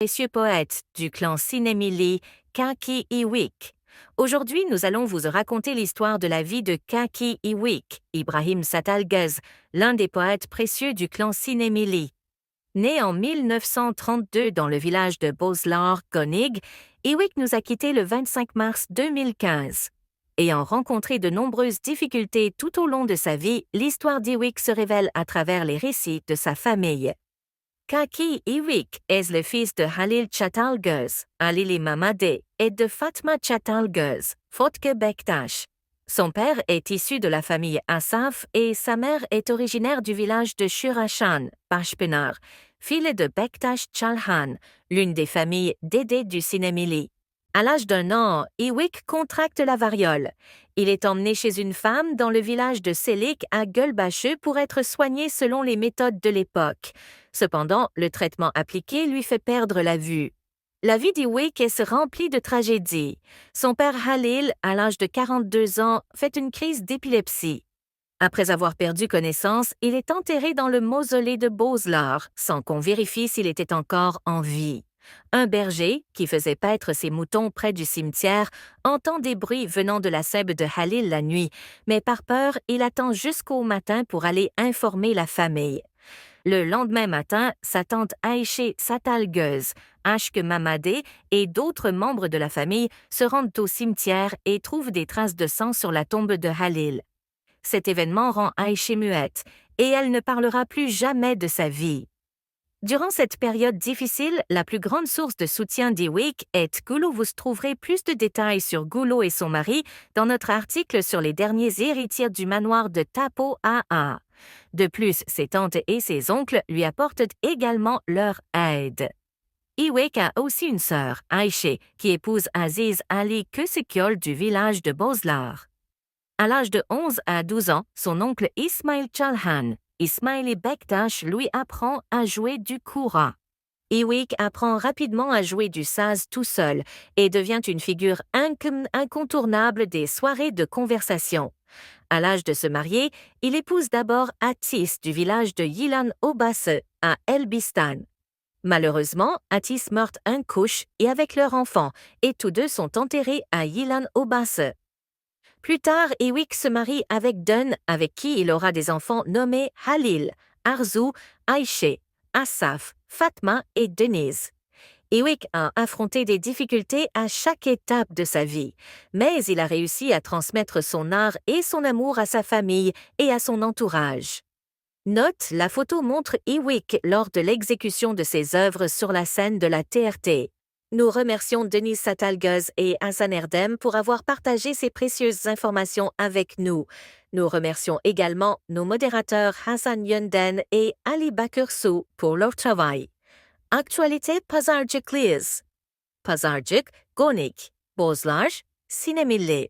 Précieux poète du clan Sinemili, Kaki Iwik. Aujourd'hui, nous allons vous raconter l'histoire de la vie de Kaki Iwik, Ibrahim Satalgez, l'un des poètes précieux du clan Sinemili. Né en 1932 dans le village de Bozlar, Gonig, Iwik nous a quittés le 25 mars 2015. Ayant rencontré de nombreuses difficultés tout au long de sa vie, l'histoire d'Iwik se révèle à travers les récits de sa famille. Kaki Iwik est le fils de Halil Çatalgöz, Halil Mamade, et de Fatma Çatalgöz, Fotke Bektaş. Son père est issu de la famille Asaf et sa mère est originaire du village de Şuraşan, Başpınar, fille de Bektaş Çalhan, l'une des familles d'Édé du Sinemili. À l'âge d'1 an, Iwik contracte la variole. Il est emmené chez une femme dans le village de Selik à Gölbaşı pour être soigné selon les méthodes de l'époque. Cependant, le traitement appliqué lui fait perdre la vue. La vie d'Iwik est remplie de tragédies. Son père Halil, à l'âge de 42 ans, fait une crise d'épilepsie. Après avoir perdu connaissance, il est enterré dans le mausolée de Bozlar, sans qu'on vérifie s'il était encore en vie. Un berger, qui faisait paître ses moutons près du cimetière, entend des bruits venant de la sèbe de Halil la nuit, mais par peur, il attend jusqu'au matin pour aller informer la famille. Le lendemain matin, sa tante Ayşe Satalgöz, Aşk Mamade et d'autres membres de la famille se rendent au cimetière et trouvent des traces de sang sur la tombe de Halil. Cet événement rend Ayşe muette et elle ne parlera plus jamais de sa vie. Durant cette période difficile, la plus grande source de soutien d'Iwik est Gulo. Vous trouverez plus de détails sur Gulo et son mari dans notre article sur les derniers héritiers du manoir de Tapo AA. De plus, ses tantes et ses oncles lui apportent également leur aide. Iwik a aussi une sœur, Ayşe, qui épouse Aziz Ali Kösekyol du village de Bozlar. À l'âge de 11 à 12 ans, son oncle Ismail Çalhan, Ismaili Bektaş, lui apprend à jouer du kura. Iwik apprend rapidement à jouer du saz tout seul et devient une figure incontournable des soirées de conversation. À l'âge de se marier, il épouse d'abord Atis du village de Yilan Obası à Elbistan. Malheureusement, Atis meurt un couche et avec leur enfant, et tous deux sont enterrés à Yilan Obası. Plus tard, Iwik se marie avec Dön, avec qui il aura des enfants nommés Halil, Arzu, Ayşe, Asaf, Fatma et Deniz. Iwik a affronté des difficultés à chaque étape de sa vie, mais il a réussi à transmettre son art et son amour à sa famille et à son entourage. Note, la photo montre Iwik lors de l'exécution de ses œuvres sur la scène de la TRT. Nous remercions Deniz Satalgöz et Hasan Erdem pour avoir partagé ces précieuses informations avec nous. Nous remercions également nos modérateurs Hasan Yünden et Ali Bakırsu pour leur travail. Actualité Pazarcıklıyız. Pazarcık, Gonik, Bozlar, Sinemili.